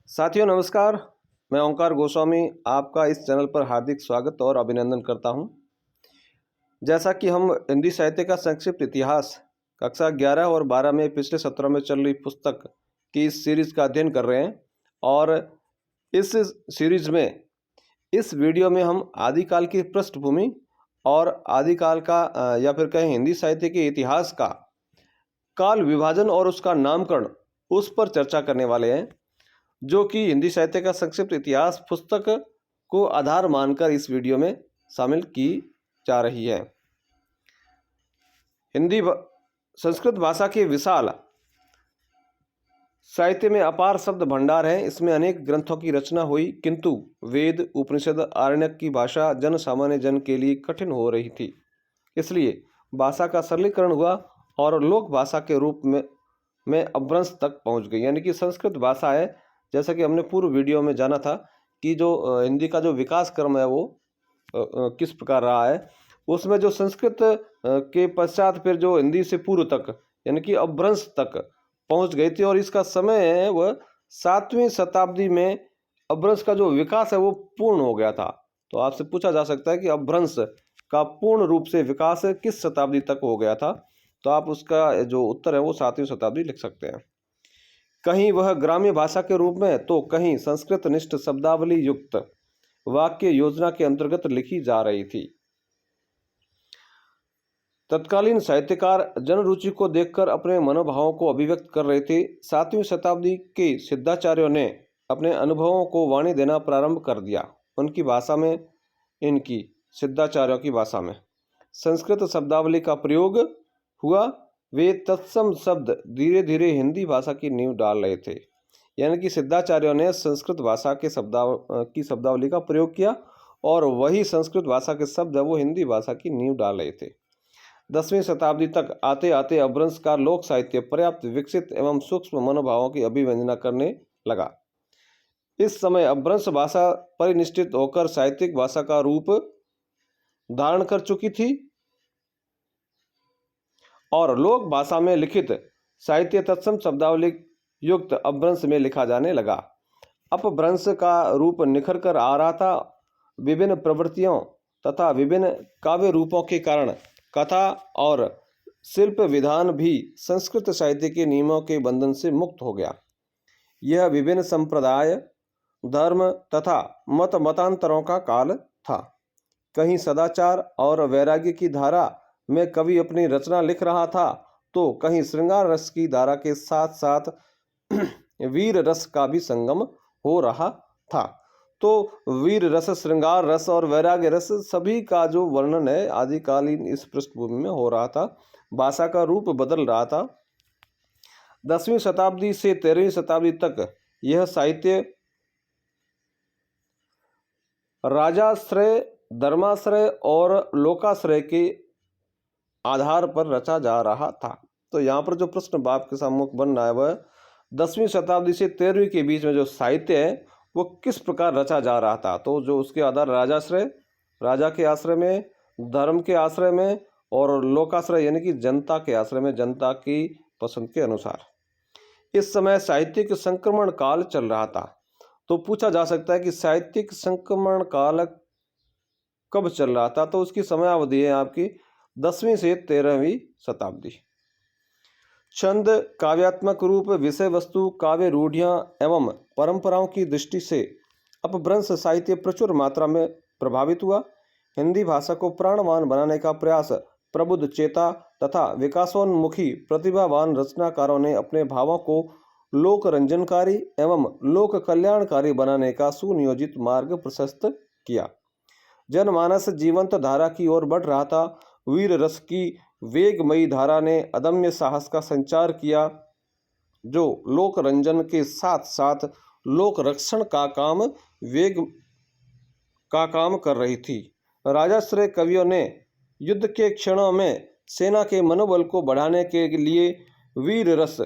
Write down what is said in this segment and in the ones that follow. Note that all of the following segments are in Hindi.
साथियों नमस्कार। मैं ओंकार गोस्वामी आपका इस चैनल पर हार्दिक स्वागत और अभिनंदन करता हूं। जैसा कि हम हिंदी साहित्य का संक्षिप्त इतिहास कक्षा 11 और 12 में पिछले सत्रों में चल रही पुस्तक की इस सीरीज का अध्ययन कर रहे हैं और इस सीरीज में इस वीडियो में हम आदिकाल की पृष्ठभूमि और आदिकाल का या फिर कहें हिंदी साहित्य के इतिहास का काल विभाजन और उसका नामकरण उस पर चर्चा करने वाले हैं, जो कि हिंदी साहित्य का संक्षिप्त इतिहास पुस्तक को आधार मानकर इस वीडियो में शामिल की जा रही है। संस्कृत भाषा के विशाल साहित्य में अपार शब्द भंडार है। इसमें अनेक ग्रंथों की रचना हुई, किंतु वेद, उपनिषद, आरण्यक की भाषा जन सामान्य जन के लिए कठिन हो रही थी। इसलिए भाषा का सरलीकरण हुआ और लोक भाषा के रूप में अपभ्रंश तक पहुंच गई। यानी कि संस्कृत भाषा है, जैसा कि हमने पूर्व वीडियो में जाना था कि जो हिंदी का जो विकास क्रम है वो किस प्रकार रहा है, उसमें जो संस्कृत के पश्चात फिर जो हिंदी से पूर्व तक यानी कि अपभ्रंश तक पहुंच गई थी और इसका समय है वह 7वीं शताब्दी में अपभ्रंश का जो विकास है वो पूर्ण हो गया था। तो आपसे पूछा जा सकता है कि अपभ्रंश का पूर्ण रूप से विकास किस शताब्दी तक हो गया था, तो आप उसका जो उत्तर है वो 7वीं शताब्दी लिख सकते हैं। कहीं वह ग्राम्य भाषा के रूप में तो कहीं संस्कृत निष्ठ शब्दावली युक्त वाक्य योजना के अंतर्गत लिखी जा रही थी। तत्कालीन साहित्यकार जनरुचि को देखकर अपने मनोभावों को अभिव्यक्त कर रहे थे। 7वीं शताब्दी के सिद्धाचार्यों ने अपने अनुभवों को वाणी देना प्रारंभ कर दिया। उनकी भाषा में, इनकी सिद्धाचार्यों की भाषा में संस्कृत शब्दावली का प्रयोग हुआ। वे तत्सम शब्द धीरे धीरे हिंदी भाषा की नींव डाल रहे थे। यानी कि सिद्धाचार्यों ने संस्कृत भाषा के शब्दावली का प्रयोग किया और वही संस्कृत भाषा के शब्द है वो हिंदी भाषा की नींव डाल रहे थे। 10वीं शताब्दी तक आते आते अपभ्रंश का लोक साहित्य पर्याप्त विकसित एवं सूक्ष्म मनोभावों की अभिव्यंजना करने लगा। इस समय अपभ्रंश भाषा परिनिष्ठित होकर साहित्यिक भाषा का रूप धारण कर चुकी थी और लोक भाषा में लिखित साहित्य तत्सम शब्दावली युक्त अपभ्रंश में लिखा जाने लगा। अपभ्रंश का रूप निखर कर आ रहा था। विभिन्न प्रवृत्तियों तथा विभिन्न काव्य रूपों के कारण कथा और शिल्प विधान भी संस्कृत साहित्य के नियमों के बंधन से मुक्त हो गया। यह विभिन्न संप्रदाय, धर्म तथा मतांतरों का काल था। कहीं सदाचार और वैराग्य की धारा में कवि अपनी रचना लिख रहा था, तो कहीं श्रृंगार रस की धारा के साथ साथ वीर रस का भी संगम हो रहा था। तो वीर रस, श्रृंगार रस और वैराग्य रस सभी का जो वर्णन है आदिकालीन इस पृष्ठभूमि में हो रहा था। भाषा का रूप बदल रहा था। 10वीं शताब्दी से 13वीं शताब्दी तक यह साहित्य राजाश्रय, धर्माश्रय और लोकाश्रय के आधार पर रचा जा रहा था। तो यहाँ पर जो प्रश्न आपके सम्मुख बन रहा है वह 10वीं शताब्दी से 13वीं के बीच में जो साहित्य है वो किस प्रकार रचा जा रहा था। तो जो उसके आधार राजाश्रय, राजा के आश्रय में, धर्म के आश्रय में और लोकाश्रय यानी कि जनता के आश्रय में, जनता की पसंद के अनुसार। इस समय साहित्यिक संक्रमण काल चल रहा था। तो पूछा जा सकता है कि साहित्यिक संक्रमण काल कब चल रहा था, तो उसकी समय अवधि है आपकी 10वीं से 13वीं शताब्दी। छंद, काव्यात्मक रूप, विषय वस्तु, काव्य रूढ़ियाँ एवं परंपराओं की दृष्टि से अपभ्रंश साहित्य प्रचुर मात्रा में प्रभावित हुआ। हिंदी भाषा को प्राणवान बनाने का प्रयास प्रबुद्ध चेता तथा विकासोन्मुखी प्रतिभावान रचनाकारों ने अपने भावों को लोक रंजनकारी एवं लोक कल्याणकारी बनाने का सुनियोजित मार्ग प्रशस्त किया। जनमानस जीवंत धारा की ओर बढ़ रहा था। वीर रस की वेगमयी धारा ने अदम्य साहस का संचार किया, जो लोक रंजन के साथ साथ लोक रक्षण का काम कर रही थी। राजाश्रय कवियों ने युद्ध के क्षणों में सेना के मनोबल को बढ़ाने के लिए वीर रस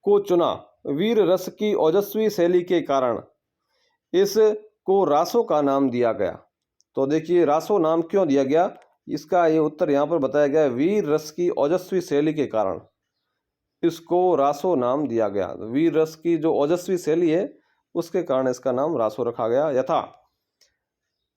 को चुना। वीर रस की ओजस्वी शैली के कारण इसको रासो का नाम दिया गया। तो देखिए रासो नाम क्यों दिया गया, इसका ये उत्तर यहाँ पर बताया गया है। वीर रस की ओजस्वी शैली के कारण इसको रासो नाम दिया गया। वीर रस की जो ओजस्वी शैली है उसके कारण इसका नाम रासो रखा गया। यथा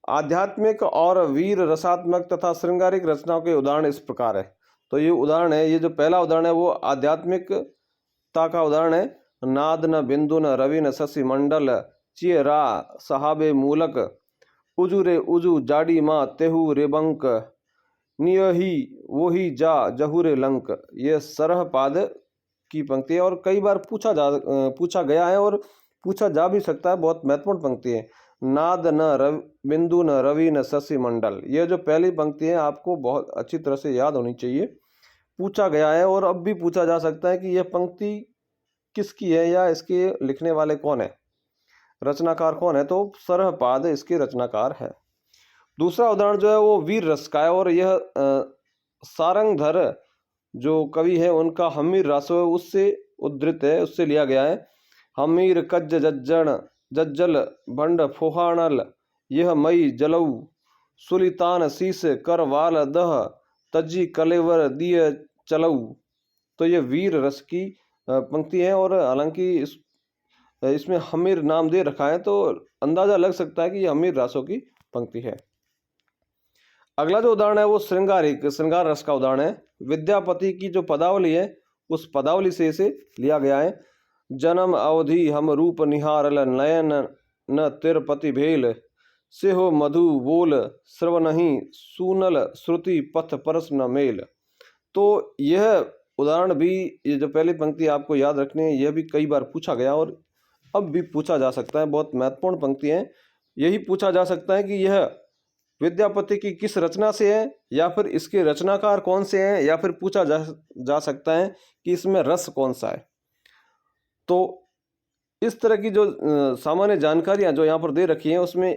आध्यात्मिक और वीर रसात्मक तथा श्रृंगारिक रचनाओं के उदाहरण इस प्रकार है। तो ये उदाहरण है, ये जो पहला उदाहरण है वो आध्यात्मिकता का उदाहरण है। नाद न बिंदु न रवि न शशि मंडल चियरा सहाबे मूलक उजु रे उजु जाडी माँ तेहु रेबंक नियही वही जा जहुरे लंक। ये सरहपाद की पंक्ति है और कई बार पूछा गया है और पूछा जा भी सकता है। बहुत महत्वपूर्ण पंक्ति है। नाद न बिंदु न रवि न शशि मंडल, ये जो पहली पंक्ति है आपको बहुत अच्छी तरह से याद होनी चाहिए। पूछा गया है और अब भी पूछा जा सकता है कि यह पंक्ति किसकी है या इसके लिखने वाले कौन है, रचनाकार कौन है। तो सरहपाद इसके रचनाकार है। दूसरा उदाहरण जो है वो वीर रस का है और यह सारंगधर जो कवि है उनका हमीर रासो है उससे उद्धृत है, उससे लिया गया है। हमीर कज्ज जज्जण जज्जल भंड फोहाणल यह मई जलऊ सुलितान शीस कर वाल दह तजी कलेवर दिय चलऊ। तो ये वीर रस की पंक्ति है और हालांकि इसमें हमीर नाम दे रखा है तो अंदाजा लग सकता है कि ये हमीर रासों की पंक्ति है। अगला जो उदाहरण है वो श्रृंगार रस का उदाहरण है। विद्यापति की जो पदावली है उस पदावली से इसे लिया गया है। जन्म अवधि हम रूप निहारल नयन न तिरपति भेल सेहो मधु बोल श्रवणहि सूनल श्रुति पथ परस न मेल। तो यह उदाहरण भी, ये जो पहली पंक्ति आपको याद रखनी है, यह भी कई बार पूछा गया और अब भी पूछा जा सकता है। बहुत महत्वपूर्ण पंक्ति है। यही पूछा जा सकता है कि यह विद्यापति की किस रचना से है या फिर इसके रचनाकार कौन से हैं, या फिर पूछा जा सकता है कि इसमें रस कौन सा है। तो इस तरह की जो सामान्य जानकारियां जो यहाँ पर दे रखी हैं उसमें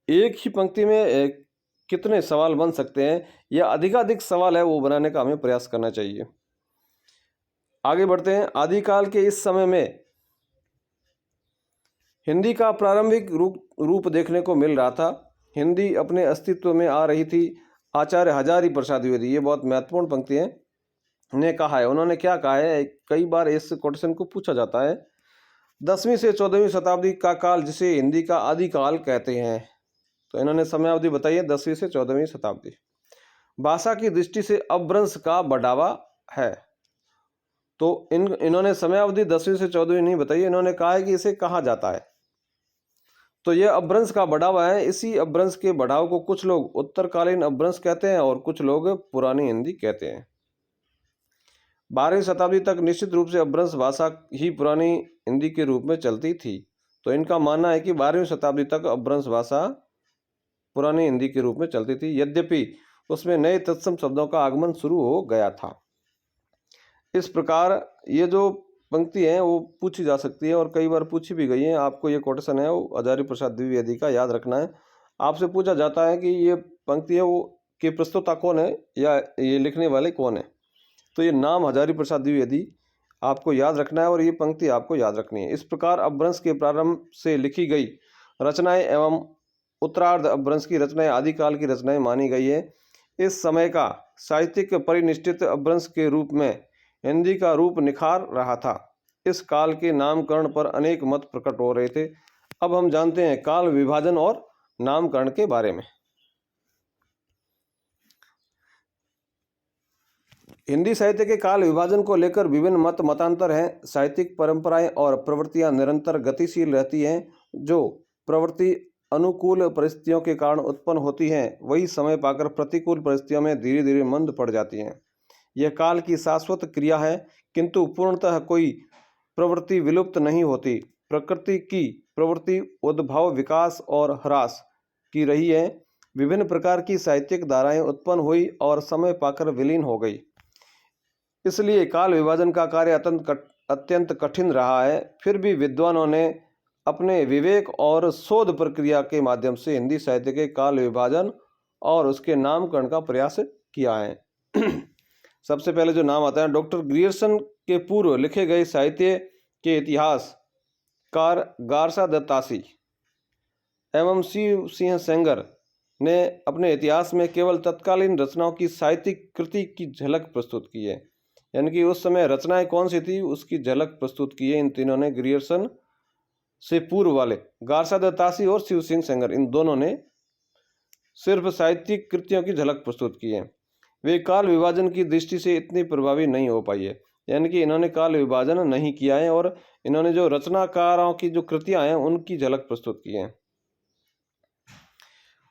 एक ही पंक्ति में कितने सवाल बन सकते हैं या अधिकाधिक सवाल है वो बनाने का हमें प्रयास करना चाहिए। आगे बढ़ते हैं। आदिकाल के इस समय में हिंदी का प्रारंभिक रूप देखने को मिल रहा था। हिंदी अपने अस्तित्व में आ रही थी। आचार्य हजारी प्रसाद द्विवेदी, ये बहुत महत्वपूर्ण पंक्ति है, ने कहा है। उन्होंने क्या कहा है, कई बार इस क्वेश्चन को पूछा जाता है। 10वीं से 14वीं शताब्दी का काल जिसे हिंदी का आदिकाल कहते हैं। तो इन्होंने समयावधि बताई है 10वीं से 14वीं शताब्दी। भाषा की दृष्टि से अपभ्रंश का बढ़ावा है। तो इन्होंने समयावधि 10वीं से 14वीं नहीं बताई, इन्होंने कहा है कि इसे कहा जाता है। तो यह अपभ्रंश का बढ़ावा है। इसी अपभ्रंश के बढ़ाव को कुछ लोग उत्तरकालीन अपभ्रंश कहते हैं और कुछ लोग पुरानी हिंदी कहते हैं। 12वीं शताब्दी तक निश्चित रूप से अपभ्रंश भाषा ही पुरानी हिंदी के रूप में चलती थी। तो इनका मानना है कि 12वीं शताब्दी तक अपभ्रंश भाषा पुरानी हिंदी के रूप में चलती थी, यद्यपि उसमें नए तत्सम शब्दों का आगमन शुरू हो गया था। इस प्रकार ये जो पंक्ति है वो पूछी जा सकती है और कई बार पूछी भी गई है। आपको ये क्वेश्चन है वो हजारी प्रसाद द्विवेदी का याद रखना है। आपसे पूछा जाता है कि ये पंक्ति है वो के प्रस्तुता कौन है या ये लिखने वाले कौन है। तो ये नाम हजारी प्रसाद द्विवेदी आपको याद रखना है और ये पंक्ति आपको याद रखनी है। इस प्रकार अपभ्रंश के प्रारंभ से लिखी गई रचनाएं एवं उत्तरार्ध अपभ्रंश की रचनाएं आदिकाल की रचनाएं मानी गई है। इस समय का साहित्यिक परिनिष्ठित अपभ्रंश के रूप में हिंदी का रूप निखार रहा था। इस काल के नामकरण पर अनेक मत प्रकट हो रहे थे। अब हम जानते हैं काल विभाजन और नामकरण के बारे में। हिंदी साहित्य के काल विभाजन को लेकर विभिन्न मतांतर हैं। साहित्यिक परंपराएं और प्रवृत्तियां निरंतर गतिशील रहती हैं। जो प्रवृत्ति अनुकूल परिस्थितियों के कारण उत्पन्न होती हैं वही समय पाकर प्रतिकूल परिस्थितियों में धीरे धीरे मंद पड़ जाती हैं। यह काल की शाश्वत क्रिया है, किंतु पूर्णतः कोई प्रवृत्ति विलुप्त नहीं होती। प्रकृति की प्रवृत्ति उद्भव, विकास और ह्रास की रही है। विभिन्न प्रकार की साहित्यिक धाराएं उत्पन्न हुई और समय पाकर विलीन हो गई। इसलिए काल विभाजन का कार्य अत्यंत कठिन रहा है। फिर भी विद्वानों ने अपने विवेक और शोध प्रक्रिया के माध्यम से हिंदी साहित्य के काल विभाजन और उसके नामकरण का प्रयास किया है। सबसे पहले जो नाम आता है, डॉक्टर ग्रियर्सन के पूर्व लिखे गए साहित्य के इतिहासकार गारसा दत्तासी एवं शिव सिंह सेंगर ने अपने इतिहास में केवल तत्कालीन रचनाओं की साहित्यिक कृति की झलक प्रस्तुत की है। यानी कि उस समय रचनाएं कौन सी थी उसकी झलक प्रस्तुत की है इन तीनों ने। ग्रियर्सन से पूर्व वाले गारसा दत्तासी और शिव सिंह सेंगर, इन दोनों ने सिर्फ साहित्यिक कृतियों की झलक प्रस्तुत की है। वे काल विभाजन की दृष्टि से इतनी प्रभावी नहीं हो पाई है, यानी कि इन्होंने काल विभाजन नहीं किया है और इन्होंने जो रचनाकारों की जो कृतियां हैं उनकी झलक प्रस्तुत की है।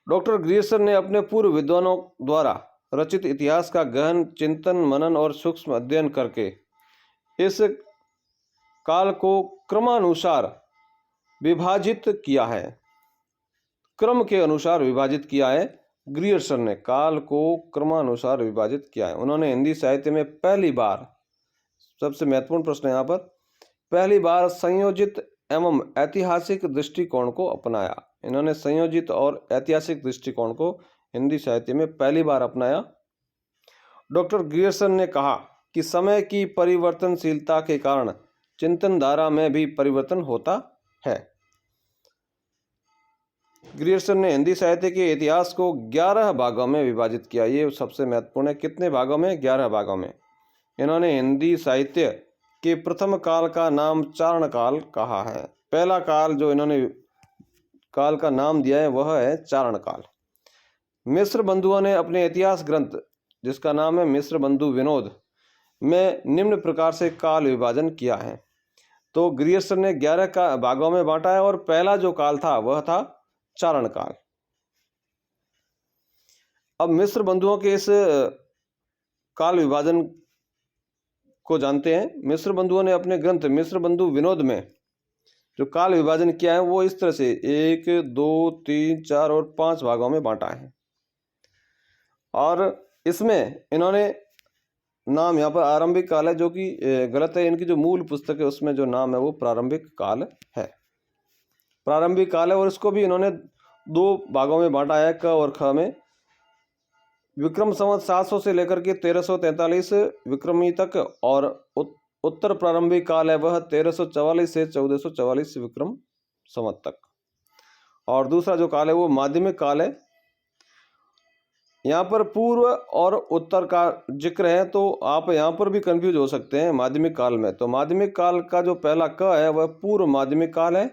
डॉक्टर ग्रियर्सन ने अपने पूर्व विद्वानों द्वारा रचित इतिहास का गहन चिंतन, मनन और सूक्ष्म अध्ययन करके इस काल को क्रमानुसार विभाजित किया है। क्रम के अनुसार विभाजित किया है। ग्रियर्सन ने काल को क्रमानुसार विभाजित किया है। उन्होंने हिंदी साहित्य में पहली बार, सबसे महत्वपूर्ण प्रश्न है यहाँ पर, पहली बार संयोजित एवं ऐतिहासिक दृष्टिकोण को अपनाया। इन्होंने संयोजित और ऐतिहासिक दृष्टिकोण को हिंदी साहित्य में पहली बार अपनाया। डॉक्टर ग्रियर्सन ने कहा कि समय की परिवर्तनशीलता के कारण चिंतन धारा में भी परिवर्तन होता है। ग्रियर्सन ने हिंदी साहित्य के इतिहास को 11 भागों में विभाजित किया। ये सबसे महत्वपूर्ण है। कितने भागों में? 11 भागों में। इन्होंने हिंदी साहित्य के प्रथम काल का नाम चारण काल कहा है। पहला काल जो इन्होंने काल का नाम दिया है वह है चारण काल। मिश्र बंधुओं ने अपने इतिहास ग्रंथ, जिसका नाम है मिश्र बंधु विनोद, में निम्न प्रकार से काल विभाजन किया है। तो ग्रियर्सन ने 11 भागों में बांटा है और पहला जो काल था वह था चारण काल। अब मिश्र बंधुओं के इस काल विभाजन को जानते हैं। मिश्र बंधुओं ने अपने ग्रंथ मिश्र बंधु विनोद में जो काल विभाजन किया है वो इस तरह से 1, 2, 3, 4 और 5 भागों में बांटा है। और इसमें इन्होंने नाम यहाँ पर आरंभिक काल है, जो कि गलत है। इनकी जो मूल पुस्तक है उसमें जो नाम है वो प्रारंभिक काल है। प्रारंभिक काल है और इसको भी इन्होंने 2 भागों में बांटा है, क और ख में। विक्रम संवत 700 से लेकर के 1343 विक्रमी तक, और उत्तर प्रारंभिक काल है वह 1344 से 1444 विक्रम संवत तक। और दूसरा जो काल है वो माध्यमिक काल है। यहाँ पर पूर्व और उत्तर का जिक्र है, तो आप यहाँ पर भी कंफ्यूज हो सकते हैं माध्यमिक काल में। तो माध्यमिक काल का जो पहला क है वह पूर्व माध्यमिक काल है,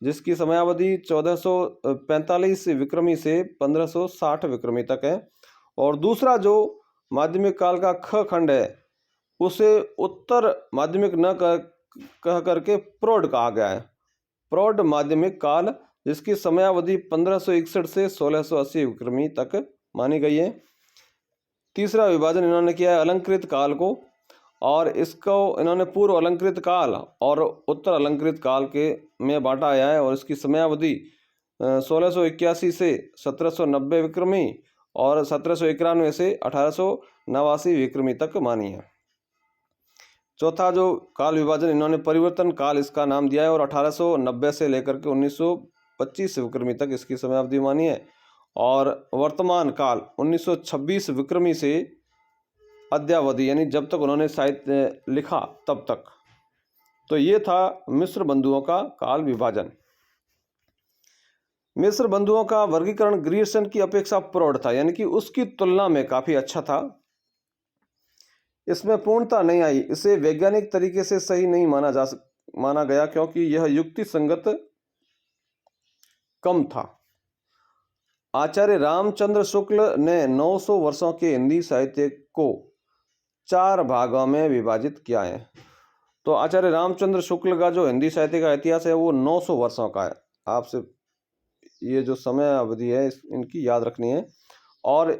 जिसकी समयावधि 1445 विक्रमी से 1560 विक्रमी तक है। और दूसरा जो माध्यमिक काल का ख खंड है उसे उत्तर माध्यमिक न कह करके प्रौढ़ कहा गया है। प्रौढ़ माध्यमिक काल, जिसकी समयावधि 1561 से 1680 विक्रमी तक मानी गई है। तीसरा विभाजन इन्होंने किया है अलंकृत काल को, और इसको इन्होंने पूर्व अलंकृत काल और उत्तर अलंकृत काल के में बांटा गया है। और इसकी समयावधि 1681 से 1790 विक्रमी और 1791 से 1889 विक्रमी तक मानी है। चौथा जो काल विभाजन इन्होंने परिवर्तन काल इसका नाम दिया है, और 1890 से लेकर के 1925 विक्रमी तक इसकी समयावधि मानी है। और वर्तमान काल 1926 विक्रमी से अद्यावधि, यानी जब तक उन्होंने साहित्य लिखा तब तक। तो ये था मिश्र बंधुओं का काल विभाजन। मिश्र बंधुओं का वर्गीकरण ग्रियर्सन की अपेक्षा प्रौढ़ था, यानी कि उसकी तुलना में काफी अच्छा था। इसमें पूर्णता नहीं आई। इसे वैज्ञानिक तरीके से सही नहीं माना गया, क्योंकि यह युक्ति संगत कम था। आचार्य रामचंद्र शुक्ल ने 900 वर्षों के हिंदी साहित्य को 4 भागों में विभाजित किया है। तो आचार्य रामचंद्र शुक्ल का जो हिंदी साहित्य का इतिहास है वो 900 वर्षों का है। आपसे ये जो समय अवधि है इनकी याद रखनी है। और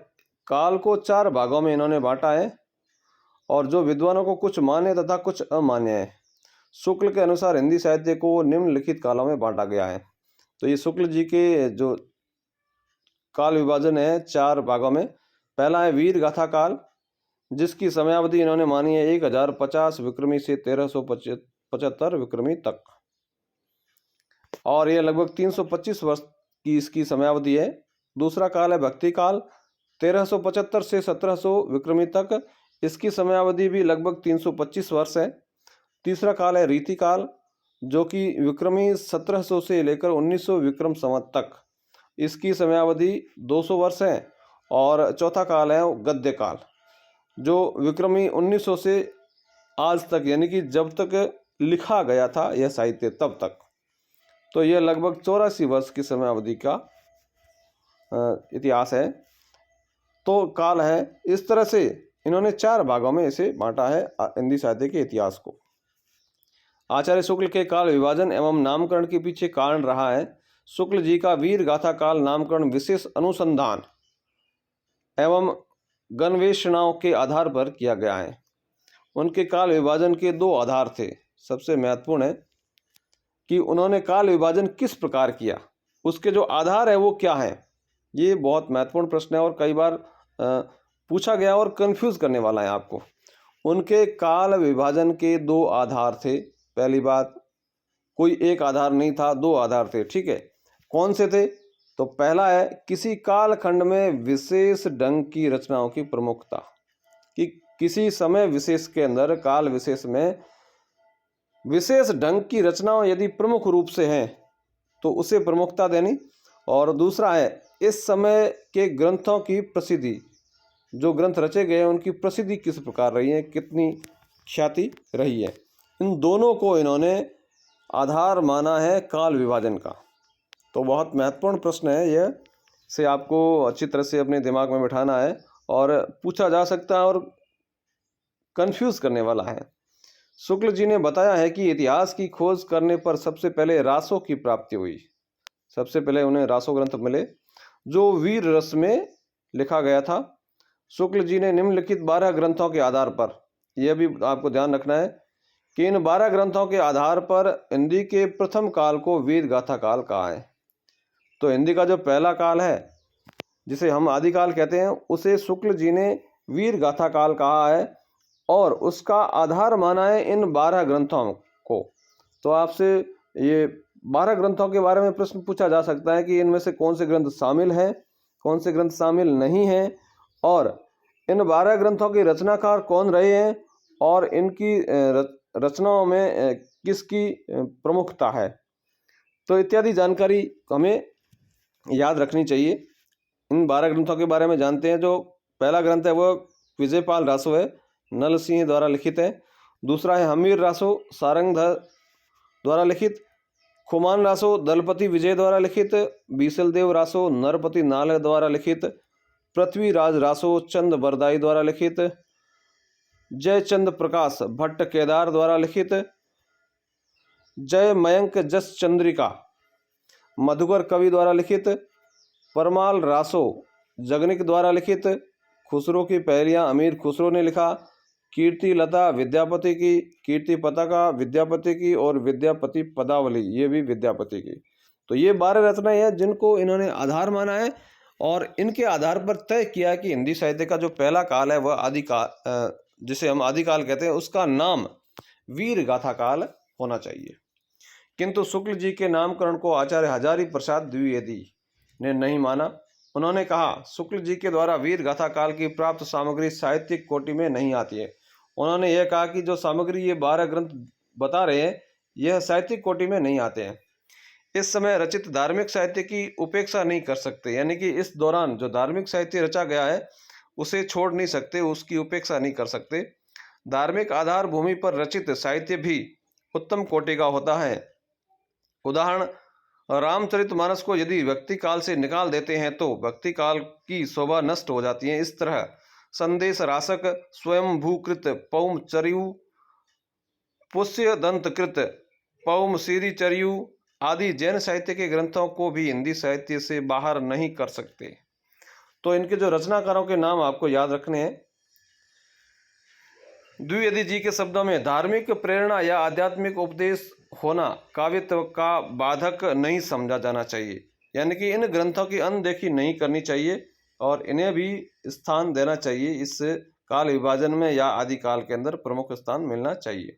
काल को 4 भागों में इन्होंने बांटा है, और जो विद्वानों को कुछ मान्य तथा कुछ अमान्य है। शुक्ल के अनुसार हिंदी साहित्य को निम्नलिखित कालों में बांटा गया है। तो ये शुक्ल जी के जो काल विभाजन है 4 भागों में। पहला है वीर गाथा काल, जिसकी समयावधि इन्होंने मानी है 1050 विक्रमी से 1375 विक्रमी तक, और यह लगभग 325 वर्ष की इसकी समयावधि है। दूसरा काल है भक्ति काल, 1375 से 1700 विक्रमी तक, इसकी समयावधि भी लगभग 325 वर्ष है। तीसरा काल है रीति काल, जो कि विक्रमी 1700 से लेकर 1900 विक्रम संवत तक, इसकी समयावधि 200 वर्ष है। और चौथा काल है गद्य काल, जो विक्रमी 1900 से आज तक, यानी कि जब तक लिखा गया था यह साहित्य तब तक। तो यह लगभग 84 वर्ष की समय अवधि का इतिहास है, तो काल है। इस तरह से इन्होंने 4 भागों में इसे बांटा है हिंदी साहित्य के इतिहास को। आचार्य शुक्ल के काल विभाजन एवं नामकरण के पीछे कारण रहा है शुक्ल जी का वीर गाथा काल नामकरण विशेष अनुसंधान एवं गणवेषणाओं के आधार पर किया गया है। उनके काल विभाजन के 2 आधार थे। सबसे महत्वपूर्ण है कि उन्होंने काल विभाजन किस प्रकार किया, उसके जो आधार है वो क्या है। ये बहुत महत्वपूर्ण प्रश्न है और कई बार पूछा गया और कंफ्यूज करने वाला है आपको। उनके काल विभाजन के 2 आधार थे। पहली बात, कोई एक आधार नहीं था, 2 आधार थे, ठीक है। कौन से थे? तो पहला है किसी कालखंड में विशेष ढंग की रचनाओं की प्रमुखता, कि किसी समय विशेष के अंदर, काल विशेष में विशेष ढंग की रचनाओं यदि प्रमुख रूप से हैं तो उसे प्रमुखता देनी। और दूसरा है इस समय के ग्रंथों की प्रसिद्धि, जो ग्रंथ रचे गए हैं उनकी प्रसिद्धि किस प्रकार रही है, कितनी ख्याति रही है। इन दोनों को इन्होंने आधार माना है काल विभाजन का। तो बहुत महत्वपूर्ण प्रश्न है यह, से आपको अच्छी तरह से अपने दिमाग में बिठाना है और पूछा जा सकता है और कंफ्यूज करने वाला है। शुक्ल जी ने बताया है कि इतिहास की खोज करने पर सबसे पहले रासों की प्राप्ति हुई। सबसे पहले उन्हें रासो ग्रंथ मिले जो वीर रस में लिखा गया था। शुक्ल जी ने निम्नलिखित 12 ग्रंथों के आधार पर, यह भी आपको ध्यान रखना है कि इन 12 ग्रंथों के आधार पर हिंदी के प्रथम काल को वीर गाथा काल कहा है। तो हिंदी का जो पहला काल है जिसे हम आदिकाल कहते हैं, उसे शुक्ल जी ने वीर गाथा काल कहा है और उसका आधार माना है इन 12 ग्रंथों को। तो आपसे ये 12 ग्रंथों के बारे में प्रश्न पूछा जा सकता है कि इनमें से कौन से ग्रंथ शामिल हैं, कौन से ग्रंथ शामिल नहीं हैं, और इन 12 ग्रंथों के रचनाकार कौन रहे हैं और इनकी रचनाओं में किसकी प्रमुखता है। तो इत्यादि जानकारी हमें याद रखनी चाहिए। इन 12 ग्रंथों के बारे में जानते हैं। जो पहला ग्रंथ है वो विजयपाल रासो है, नल सिंह द्वारा लिखित है। दूसरा है हमीर रासो, सारंगधर द्वारा लिखित। खुमान रासो, दलपति विजय द्वारा लिखित। बीसलदेव रासो, नरपति नाल द्वारा लिखित। पृथ्वीराज रासो, चंद बरदाई द्वारा लिखित। जयचंद प्रकाश भट्ट केदार द्वारा लिखित। जय मयंक जस चंद्रिका मधुकर कवि द्वारा लिखित। परमाल रासो जगनिक द्वारा लिखित। खुसरो की पहलियां अमीर खुसरो ने लिखा। कीर्ति लता विद्यापति की, कीर्ति पताका विद्यापति की और विद्यापति पदावली ये भी विद्यापति की। तो ये 12 रचनाएं हैं जिनको इन्होंने आधार माना है और इनके आधार पर तय किया कि हिंदी साहित्य का जो पहला काल है वह आदिकाल, जिसे हम आदिकाल कहते हैं, उसका नाम वीर गाथा काल होना चाहिए। किंतु शुक्ल जी के नामकरण को आचार्य हजारी प्रसाद द्विवेदी ने नहीं माना। उन्होंने कहा शुक्ल जी के द्वारा वीर गाथा काल की प्राप्त सामग्री साहित्यिक कोटि में नहीं आती है। उन्होंने यह कहा कि जो सामग्री ये 12 ग्रंथ बता रहे हैं यह साहित्यिक कोटि में नहीं आते हैं। इस समय रचित धार्मिक साहित्य की उपेक्षा नहीं कर सकते, यानी कि इस दौरान जो धार्मिक साहित्य रचा गया है उसे छोड़ नहीं सकते, उसकी उपेक्षा नहीं कर सकते। धार्मिक आधार भूमि पर रचित साहित्य भी उत्तम कोटि का होता है। उदाहरण, रामचरितमानस को यदि व्यक्ति काल से निकाल देते हैं तो व्यक्ति काल की शोभा नष्ट हो जाती है। इस तरह संदेश रासक, स्वयं भूकृत पौम चरियु, पुष्य दंतकृत पौम सीरी चरियु आदि जैन साहित्य के ग्रंथों को भी हिंदी साहित्य से बाहर नहीं कर सकते। तो इनके जो रचनाकारों के नाम आपको याद रखने हैं। द्विवेदी जी के शब्दों में धार्मिक प्रेरणा या आध्यात्मिक उपदेश होना काव्यत्व का बाधक नहीं समझा जाना चाहिए, यानी कि इन ग्रंथों की अनदेखी नहीं करनी चाहिए और इन्हें भी स्थान देना चाहिए। इस काल विभाजन में या आदिकाल के अंदर प्रमुख स्थान मिलना चाहिए।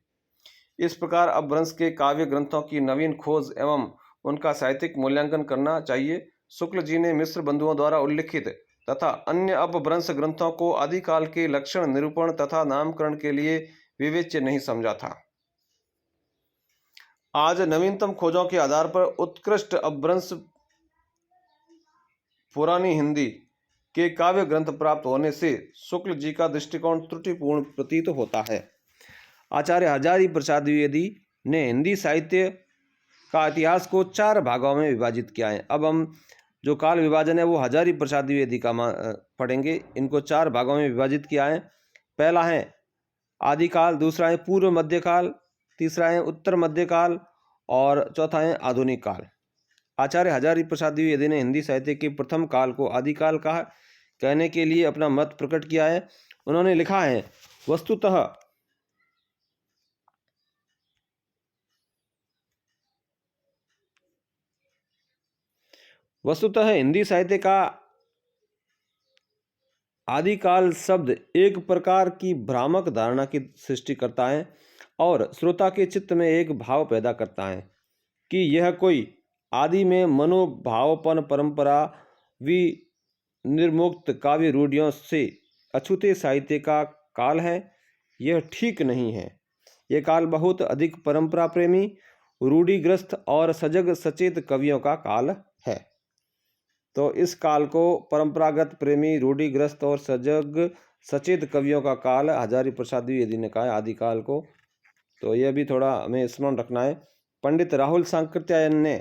इस प्रकार अपभ्रंश के काव्य ग्रंथों की नवीन खोज एवं उनका साहित्यिक मूल्यांकन करना चाहिए। शुक्ल जी ने मिश्र बंधुओं द्वारा उल्लिखित तथा अन्य अपभ्रंश ग्रंथों को आदिकाल के लक्षण निरूपण तथा नामकरण के लिए विवेच्य नहीं समझा था। आज नवीनतम खोजों के आधार पर उत्कृष्ट अपभ्रंश पुरानी हिंदी के काव्य ग्रंथ प्राप्त होने से शुक्ल जी का दृष्टिकोण त्रुटिपूर्ण प्रतीत होता है। आचार्य हजारी प्रसाद द्विवेदी ने हिंदी साहित्य का इतिहास को 4 भागों में विभाजित किया है। अब हम जो काल विभाजन है वो हजारी प्रसाद द्विवेदी का पढ़ेंगे। इनको 4 भागों में विभाजित किया है। पहला है आदिकाल, दूसरा है पूर्व मध्यकाल, तीसरा है उत्तर मध्यकाल और चौथा है आधुनिक काल। आचार्य हजारी प्रसाद द्विवेदी ने हिंदी साहित्य के प्रथम काल को आदिकाल कहा कहने के लिए अपना मत प्रकट किया है। उन्होंने लिखा है, वस्तुतः हिंदी साहित्य का आदिकाल शब्द एक प्रकार की भ्रामक धारणा की सृष्टि करता है और श्रोता के चित्त में एक भाव पैदा करता है कि यह कोई आदि में मनोभावपन परंपरा निर्मुक्त काव्य रूढ़ियों से अछूते साहित्य का काल है। यह ठीक नहीं है। यह काल बहुत अधिक परंपरा प्रेमी, रूढ़िग्रस्त और सजग सचेत कवियों का काल है। तो इस काल को परंपरागत प्रेमी, रूढ़िग्रस्त और सजग सचेत कवियों का काल हजारी प्रसाद द्विवेदी ने कहा है आदिकाल को। तो यह भी थोड़ा हमें स्मरण रखना है। पंडित राहुल सांकृत्यायन ने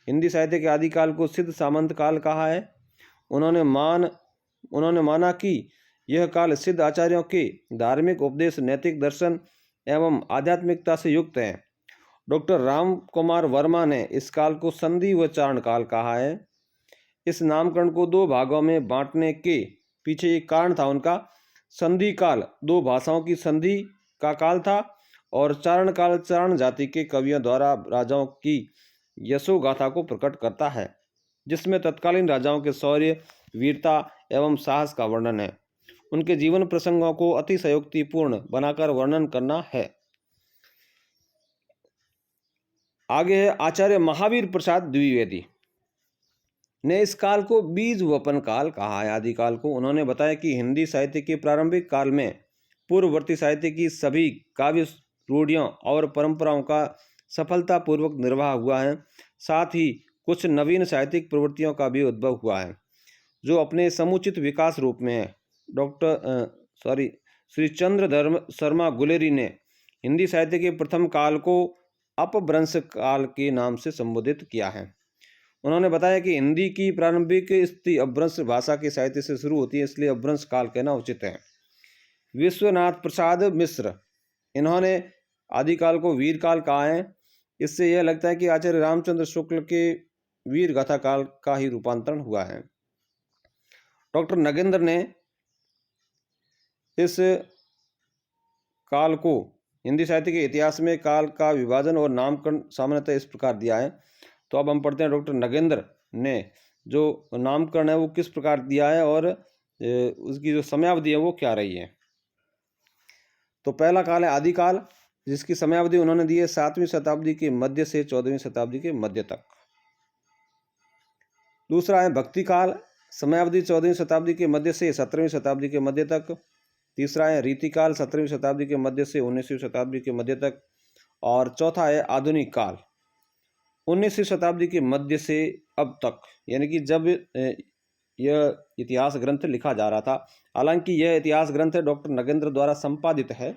हिंदी साहित्य के आदिकाल को सिद्ध सामंत काल कहा है। उन्होंने माना कि यह काल सिद्ध आचार्यों के धार्मिक उपदेश, नैतिक दर्शन एवं आध्यात्मिकता से युक्त है। डॉक्टर राम कुमार वर्मा ने इस काल को संधि व चारण काल कहा है। इस नामकरण को 2 भागों में बांटने के पीछे एक कारण था उनका। संधि काल 2 भाषाओं की संधि का काल था और चारण काल चारण जाति के कवियों द्वारा राजाओं की यशोगाथा को प्रकट करता है, जिसमें तत्कालीन राजाओं के शौर्य, वीरता एवं साहस का वर्णन है। उनके जीवन प्रसंगों को अतिशयोक्तिपूर्ण बनाकर वर्णन करना है। आगे है आचार्य महावीर प्रसाद द्विवेदी ने इस काल को बीज वपन काल कहा है आदिकाल को। उन्होंने बताया कि हिंदी साहित्य के प्रारंभिक काल में पूर्ववर्ती साहित्य की सभी काव्य रूढ़ियों और परंपराओं का सफलतापूर्वक निर्वाह हुआ है। साथ ही कुछ नवीन साहित्यिक प्रवृत्तियों का भी उद्भव हुआ है जो अपने समुचित विकास रूप में है। श्री चंद्रधर शर्मा गुलेरी ने हिंदी साहित्य के प्रथम काल को अपभ्रंश काल के नाम से संबोधित किया है। उन्होंने बताया कि हिंदी की प्रारंभिक स्थिति अपभ्रंश भाषा के साहित्य से शुरू होती है, इसलिए अपभ्रंश काल कहना उचित है। विश्वनाथ प्रसाद मिश्र, इन्होंने आदिकाल को वीर काल कहा है। इससे यह लगता है कि आचार्य रामचंद्र शुक्ल के वीर गाथा काल का ही रूपांतरण हुआ है। डॉक्टर नगेंद्र ने इस काल को हिंदी साहित्य के इतिहास में काल का विभाजन और नामकरण सामान्यतः इस प्रकार दिया है। तो अब हम पढ़ते हैं डॉक्टर नगेंद्र ने जो नामकरण है वो किस प्रकार दिया है और उसकी जो समयावधि है वो क्या रही है। तो पहला काल है आदिकाल, जिसकी समयावधि उन्होंने दी है 7वीं शताब्दी के मध्य से 14वीं शताब्दी के मध्य तक। दूसरा है भक्ति काल, समयावधि 14वीं शताब्दी के मध्य से 17वीं शताब्दी के मध्य तक। तीसरा है रीतिकाल, 17वीं शताब्दी के मध्य से 19वीं शताब्दी के मध्य तक। और चौथा है आधुनिक काल, 19वीं शताब्दी के मध्य से अब तक, यानी कि जब यह इतिहास ग्रंथ लिखा जा रहा था। हालांकि यह इतिहास ग्रंथ डॉक्टर नगेंद्र द्वारा संपादित है।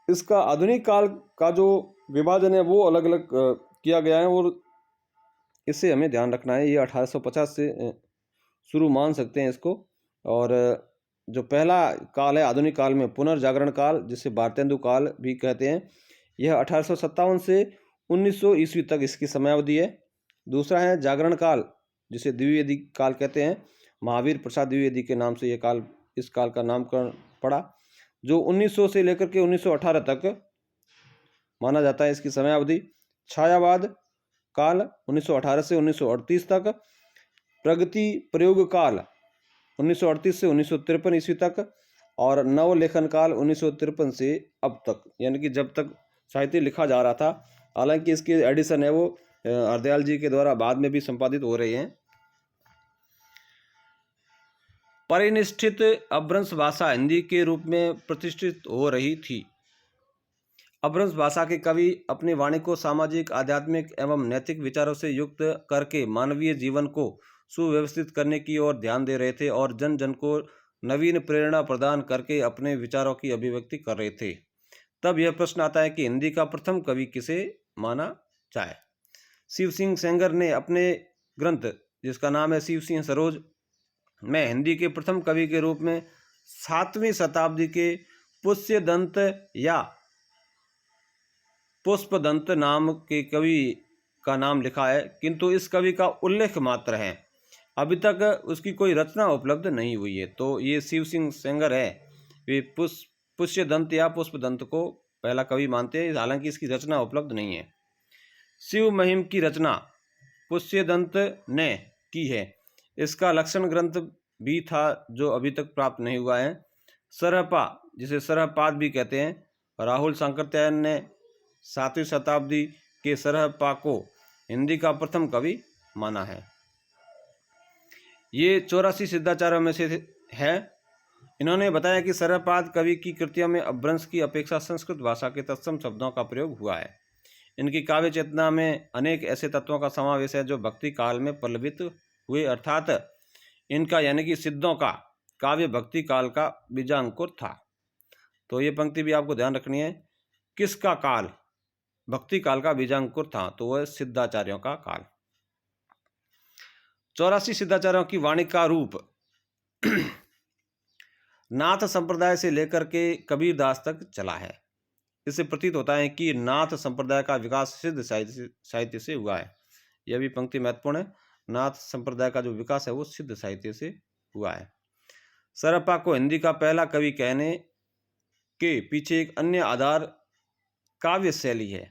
इसका आधुनिक काल का जो विभाजन है वो अलग अलग किया गया है और इससे हमें ध्यान रखना है। ये 1850 से शुरू मान सकते हैं इसको। और जो पहला काल है आधुनिक काल में पुनर्जागरण काल, जिसे भारतेंदु काल भी कहते हैं, यह 1857 से 1900 ईस्वी तक इसकी समयावधि है। दूसरा है जागरण काल, जिसे द्विवेदी काल कहते हैं। महावीर प्रसाद द्विवेदी के नाम से इस काल का नामकरण पड़ा, जो 1900 से लेकर के 1918 तक माना जाता है इसकी समयावधि। छायावाद काल 1918 से 1938 तक। प्रगति प्रयोग काल 1938 से 1953 ईस्वी तक। और नवलेखन काल 1953 से अब तक, यानी कि जब तक साहित्य लिखा जा रहा था। हालांकि इसके एडिशन है वो हरदयाल जी के द्वारा बाद में भी संपादित हो रहे हैं। परिनिष्ठित अपभ्रंश भाषा हिंदी के रूप में प्रतिष्ठित हो रही थी। अपभ्रंश भाषा के कवि अपनी वाणी को सामाजिक, आध्यात्मिक एवं नैतिक विचारों से युक्त करके मानवीय जीवन को सुव्यवस्थित करने की ओर ध्यान दे रहे थे और जन जन को नवीन प्रेरणा प्रदान करके अपने विचारों की अभिव्यक्ति कर रहे थे। तब यह प्रश्न आता है कि हिंदी का प्रथम कवि किसे माना जाए। शिव सिंह सेंगर ने अपने ग्रंथ, जिसका नाम है शिव सिंह सरोज, में हिंदी के प्रथम कवि के रूप में 7वीं शताब्दी के पुष्यदंत या पुष्पदंत नाम के कवि का नाम लिखा है, किंतु इस कवि का उल्लेख मात्र है। अभी तक उसकी कोई रचना उपलब्ध नहीं हुई है। तो ये शिव सिंह सेंगर है, वे पुष्यदंत या पुष्पदंत को पहला कवि मानते हैं, हालांकि इसकी रचना उपलब्ध नहीं है। शिव महिम की रचना पुष्यदंत ने की है। इसका लक्षण ग्रंथ भी था जो अभी तक प्राप्त नहीं हुआ है। सरहपा, जिसे सरहपाद भी कहते हैं, राहुल सांकृत्यायन ने 7वीं शताब्दी के सरहपा को हिंदी का प्रथम कवि माना है। ये 84 सिद्धाचार्यों में से है। इन्होंने बताया कि सरहपाद कवि की कृतियों में अपभ्रंश की अपेक्षा संस्कृत भाषा के तत्सम शब्दों का प्रयोग हुआ है। इनकी काव्य चेतना में अनेक ऐसे तत्वों का समावेश है जो भक्ति काल में पल्लवित हुए, अर्थात इनका यानी कि सिद्धों का काव्य भक्ति काल का बीजांकुर था। तो ये पंक्ति भी आपको ध्यान रखनी है। किसका काल भक्ति काल का बीजांकुर था? तो वह सिद्धाचार्यों का काल। 84 सिद्धाचार्यों की वाणी का रूप नाथ संप्रदाय से लेकर के कबीरदास तक चला है। इससे प्रतीत होता है कि नाथ संप्रदाय का विकास सिद्ध साहित्य से हुआ है। यह भी पंक्ति महत्वपूर्ण है। नाथ संप्रदाय का जो विकास है वो सिद्ध साहित्य से हुआ है। सरहपा को हिंदी का पहला कवि कहने के पीछे एक अन्य आधार काव्य शैली है।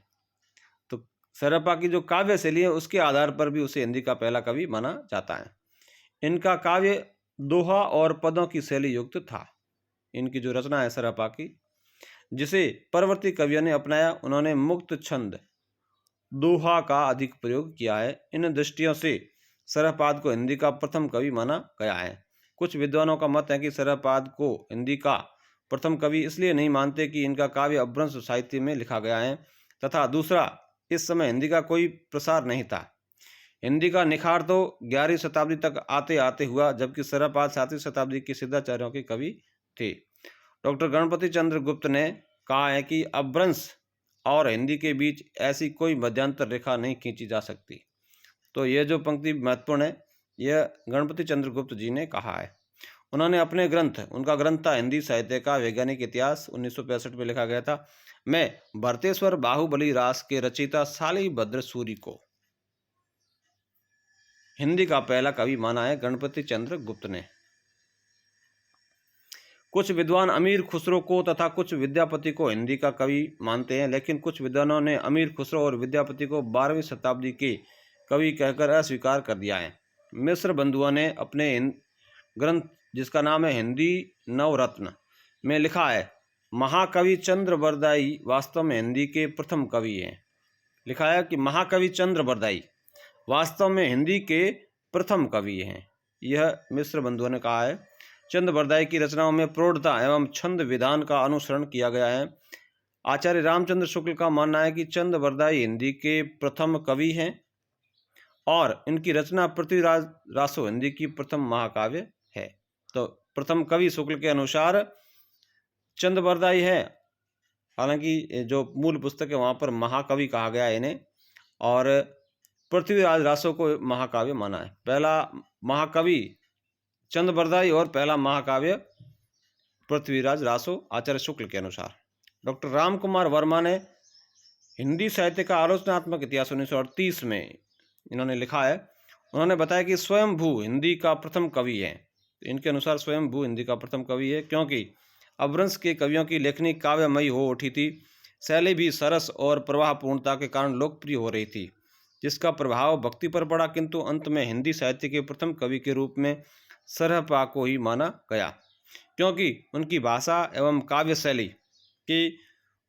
तो सरहपा की जो काव्य शैली है उसके आधार पर भी उसे हिंदी का पहला कवि माना जाता है। इनका काव्य दोहा और पदों की शैली युक्त था। इनकी जो रचना है सरहपा की, जिसे परवर्ती कवियों ने अपनाया, उन्होंने मुक्त छंद दोहा का अधिक प्रयोग किया है। इन दृष्टियों से सरहपाद को हिंदी का प्रथम कवि माना गया है। कुछ विद्वानों का मत है कि सरहपाद को हिंदी का प्रथम कवि इसलिए नहीं मानते कि इनका काव्य अपभ्रंश साहित्य में लिखा गया है, तथा दूसरा, इस समय हिंदी का कोई प्रसार नहीं था। हिंदी का निखार तो 11वीं शताब्दी तक आते आते हुआ, जबकि सरहपाद 7वीं शताब्दी के सिद्धाचार्यों के कवि थे। डॉक्टर गणपति चंद्र गुप्त ने कहा है कि अपभ्रंश और हिंदी के बीच ऐसी कोई मध्यांतर रेखा नहीं खींची जा सकती। तो यह जो पंक्ति महत्वपूर्ण है, यह गणपति चंद्र गुप्त जी ने कहा है। उन्होंने अपने ग्रंथ, उनका ग्रंथ था हिंदी साहित्य का वैज्ञानिक इतिहास, 1965 में लिखा गया था, में भरतेश्वर बाहुबली रास के रचयिता शालिभद्र सूरि को हिंदी का पहला कवि माना है गणपति चंद्र गुप्त ने। कुछ विद्वान अमीर खुसरो को तथा कुछ विद्यापति को हिंदी का कवि मानते हैं, लेकिन कुछ विद्वानों ने अमीर खुसरो और विद्यापति को 12वीं शताब्दी के कवि कहकर अस्वीकार कर दिया है। मिश्र बंधुओं ने अपने ग्रंथ, जिसका नाम है हिंदी नवरत्न, में लिखा है, महाकवि चंद्र बरदाई वास्तव में हिंदी के प्रथम कवि हैं। लिखा है कि महाकवि चंद्र बरदाई वास्तव में हिंदी के प्रथम कवि हैं। यह मिश्र बंधुओं ने कहा है। चंद्र बरदाई की रचनाओं में प्रौढ़ता एवं छंद विधान का अनुसरण किया गया है। आचार्य रामचंद्र शुक्ल का मानना है कि चंद्र बरदाई हिंदी के प्रथम कवि हैं और इनकी रचना पृथ्वीराज रासो हिंदी की प्रथम महाकाव्य है। तो प्रथम कवि शुक्ल के अनुसार चंद्र बरदाई है, हालांकि जो मूल पुस्तक है वहाँ पर महाकवि कहा गया है इन्हें, और पृथ्वीराज रासो को महाकाव्य माना है। पहला महाकवि चंद्र बरदाई और पहला महाकाव्य पृथ्वीराज रासो, आचार्य शुक्ल के अनुसार। डॉक्टर राम कुमार वर्मा ने हिंदी साहित्य का आलोचनात्मक इतिहास 1938 में इन्होंने लिखा है। उन्होंने बताया कि स्वयंभू हिंदी का प्रथम कवि है। तो इनके अनुसार स्वयंभू हिंदी का प्रथम कवि है, क्योंकि अपभ्रंश के कवियों की लेखनी काव्यमयी हो उठी थी। शैली भी सरस और प्रवाहपूर्णता के कारण लोकप्रिय हो रही थी, जिसका प्रभाव भक्ति पर पड़ा, किंतु अंत में हिंदी साहित्य के प्रथम कवि के रूप में सरहपा को ही माना गया, क्योंकि उनकी भाषा एवं काव्य शैली की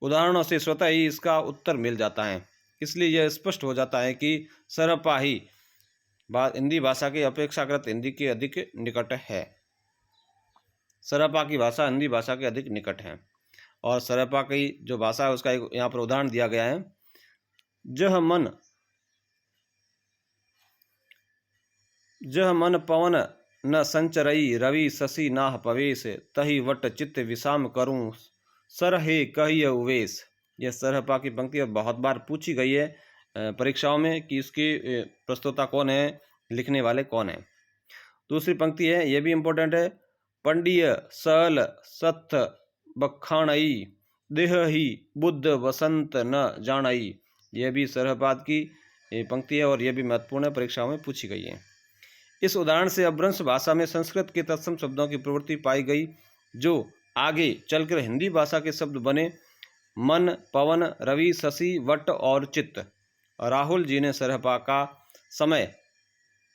उदाहरणों से स्वतः ही इसका उत्तर मिल जाता है। इसलिए यह स्पष्ट हो जाता है कि सरहपा ही हिंदी भाषा के अपेक्षाकृत हिंदी के अधिक निकट है। सरहपा की भाषा हिंदी भाषा के अधिक निकट है। और सरहपा की जो भाषा है उसका एक यहाँ पर उदाहरण दिया गया है। जह मन पवन न संचरई रवि शशि नाह पवेश, तही वट चित्त विषाम करूं, सर हे कहिय उवेश। यह सरहपा की पंक्ति बहुत बार पूछी गई है परीक्षाओं में कि इसकी प्रस्तोता कौन है, लिखने वाले कौन है। दूसरी पंक्ति है, यह भी इम्पोर्टेंट है, पंडिय सल सत्थ बखाणई, देह ही बुद्ध वसंत न जानई। यह भी सरहपाद की पंक्ति है और यह भी महत्वपूर्ण है, परीक्षाओं में पूछी गई है। इस उदाहरण से अपभ्रंश भाषा में संस्कृत के तत्सम शब्दों की प्रवृत्ति पाई गई जो आगे चलकर हिंदी भाषा के शब्द बने। मन, पवन, रवि, शशि, वट और चित्त। राहुल जी ने सरहपा का समय,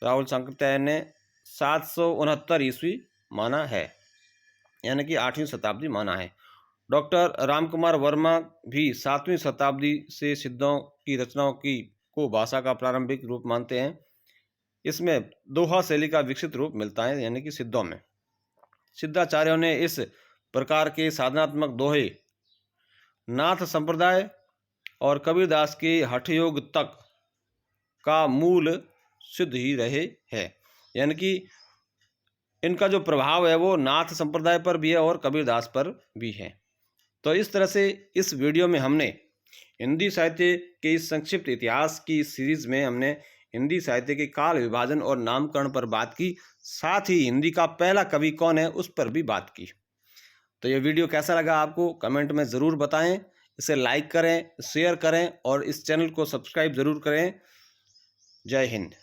राहुल सांकृत्यायन ने 769 ईस्वी माना है, यानी कि 8वीं शताब्दी माना है। डॉक्टर रामकुमार वर्मा भी 7वीं शताब्दी से सिद्धों की रचनाओं को भाषा का प्रारंभिक रूप मानते हैं। इसमें दोहा शैली का विकसित रूप मिलता है, यानी कि सिद्धों में। सिद्धाचार्यों ने इस प्रकार के साधनात्मक दोहे नाथ संप्रदाय और कबीरदास के हठयोग तक का मूल सिद्ध ही रहे हैं, यानी कि इनका जो प्रभाव है वो नाथ संप्रदाय पर भी है और कबीरदास पर भी है। तो इस तरह से इस वीडियो में हमने हिंदी साहित्य के इस संक्षिप्त इतिहास की सीरीज में हमने हिंदी साहित्य के काल विभाजन और नामकरण पर बात की, साथ ही हिंदी का पहला कवि कौन है उस पर भी बात की। तो ये वीडियो कैसा लगा आपको कमेंट में ज़रूर बताएं, इसे लाइक करें, शेयर करें और इस चैनल को सब्सक्राइब ज़रूर करें। जय हिंद।